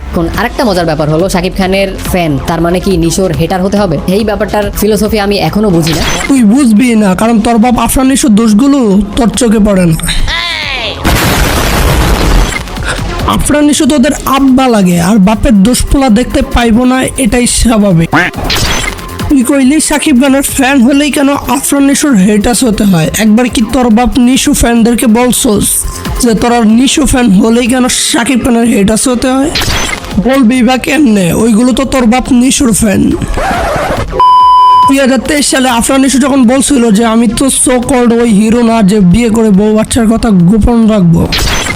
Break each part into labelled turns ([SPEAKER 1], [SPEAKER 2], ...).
[SPEAKER 1] এখন আরেকটা মজার ব্যাপার হলো শাকিব খানের ফ্যান তার মানে কি নিশোর হেটার হতে হবে? এই ব্যাপারটার ফিলোসফি আমি এখনো বুঝি না।
[SPEAKER 2] তুই বুঝবি না, কারণ তোর বাপ আফরান নিশোর দোষগুলো তোর চোখে পড়ে না। আফরান নিশো তোদের আব্বা লাগে, আর বাপের দোষ পোলা দেখতে পাইবো না, এটাই স্বাভাবিক। তুই কইলি শাকিব খানের ফ্যান হলেই কেন আফরান নিশোর হেটার্স হতে হয়? একবার কি তোর বাপ নিশু ফ্যানদেরকে বলছোস যে তোরা নিশু ফ্যান হলেই কেন শাকিব খানের হেটার্স হতে হয়? বলবি বা কেমনে? ওইগুলো তো তোর বাপ নিশুর ফ্যান। 2023 সালে আফরান নিশো যখন বলছিল যে আমি তো সো কল্ড ওই হিরো না যে বিয়ে করে বউ বাচ্চার কথা গোপন রাখবো,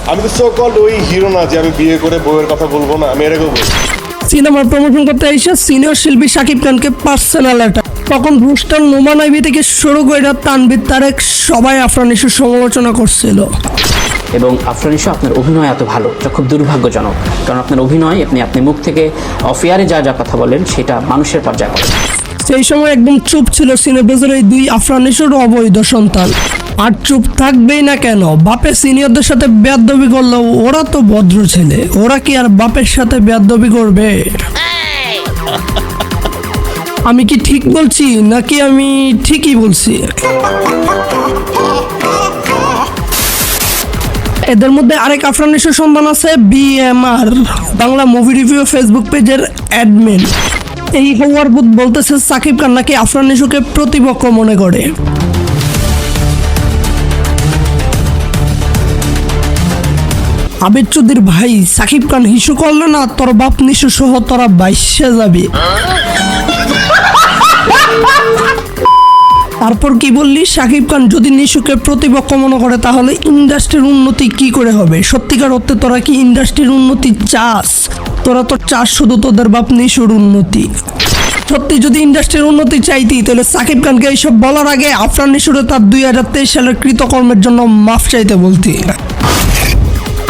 [SPEAKER 3] আমি তো সো কল্ড ওই হিরো না যে আমি বিয়ে করে বউয়ের কথা বলবো না, আমি এটাকে বলবো।
[SPEAKER 2] সিনেমার প্রমোশন করতে এসে সিনিয়র শিল্পী শাকিব খানকে পার্সোনাল অ্যাটাক। তখন রুস্টার নোমান আইবি থেকে শুরু করে তানভীর তারেক সবাই আফরান নিশোর সমালোচনা করছিল।
[SPEAKER 4] এবং আফরান নিশো আপনার অভিনয় এত ভালো, এটা খুব দুর্ভাগ্যজনক, কারণ আপনার অভিনয় আপনি মুখ থেকে অফিয়ারে যা যা কথা বলেন সেটা মানুষের পর্যায়ে করেন।
[SPEAKER 2] সেই সময় একদম চুপ ছিল সিনেবেজের এই দুই আফরান নিশোর অবৈধ সন্তান। আর চুপ থাকবেই না কেন? বাপের সিনিয়রদের সাথে বেয়াদবি করলো, ওরা তো ভদ্র ছেলে, ওরা কি আর বাপের সাথে বেয়াদবি করবে? আমি কি ঠিক বলছি নাকি আমি ঠিকই বলছি? এদের মধ্যে আরেক আফরান নিশোর সন্তান আছে BMR, Bangla movie review Facebook পেজের অ্যাডমিন। এই হওয়ার বুধ বলতেছে সাকিব খান নাকি আফরান নিশোকে প্রতিপক্ষ মনে করে। আবির চৌধুরীর ভাই সাকিব খান হিসু করলে না তোর বাপ নিশু সহ তোরা বাইশে যাবি। তারপর কি বললি? সাকিব খান যদি নিশুকে প্রতিপক্ষ মনে করে তাহলে ইন্ডাস্ট্রির উন্নতি কি করে হবে? সত্যিকার অর্থে তোরা কি ইন্ডাস্ট্রির উন্নতি চাস? তোরা তো চাস শুধু তোদের বাপ নিশুর উন্নতি। সত্যি যদি ইন্ডাস্ট্রির উন্নতি চাইতি তাহলে সাকিব খানকে এইসব বলার আগে আফরান নিশোরে তার 2023 সালের কৃতকর্মের জন্য মাফ চাইতে বলতি।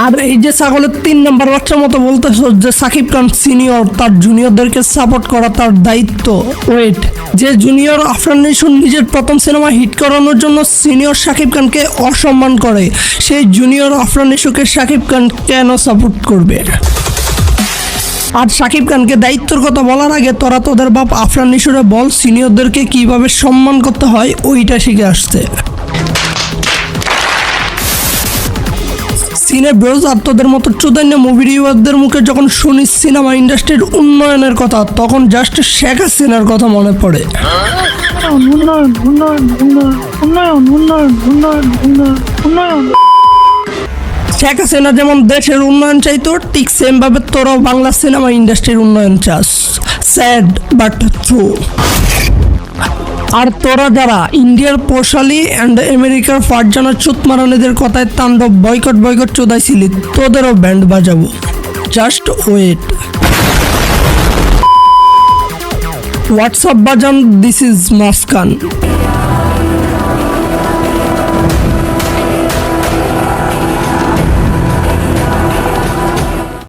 [SPEAKER 2] আর এই যে ছাগলের 3 নম্বর বাচ্চার মতো বলতেছ যে সাকিব খান সিনিয়র, তার জুনিয়রদেরকে সাপোর্ট করা তার দায়িত্ব। ওয়েট, যে জুনিয়র আফরান নিশো নিজের প্রথম সিনেমা হিট করানোর জন্য সিনিয়র সাকিব খানকে অসম্মান করে, সেই জুনিয়র আফরান নিশোকে সাকিব খান কেন সাপোর্ট করবে? আর সাকিব খানকে দায়িত্বের কথা বলার আগে তোরা তোদের বাপ আফরান নিশোরে বল সিনিয়রদেরকে কিভাবে সম্মান করতে হয়, ওইটা শিখে আসতে। সিনে ব্রোজ আর তোদের মতো চুদান্য মুভি রিভিউয়ারদের মুখে যখন শুনি সিনেমা ইন্ডাস্ট্রির উন্নয়নের কথা, তখন জাস্ট শেখ হাসিনার কথা মনে পড়ে। শেখ হাসিনা যেমন দেশের উন্নয়ন চাইতো, ঠিক সেম ভাবে তোরাও বাংলা সিনেমা ইন্ডাস্ট্রির উন্নয়ন চাস। Sad but true. আর তোরা যারা ইন্ডিয়ার পোশালি অ্যান্ড আমেরিকার ফারজানা চুতমারানিদের কথায় তাণ্ডব বয়কট চোদাইছিলি, তোদেরও ব্যান্ড বাজাবো। Just wait. হোয়াটসঅ্যাপ বাজান, দিস ইজ মাসকান।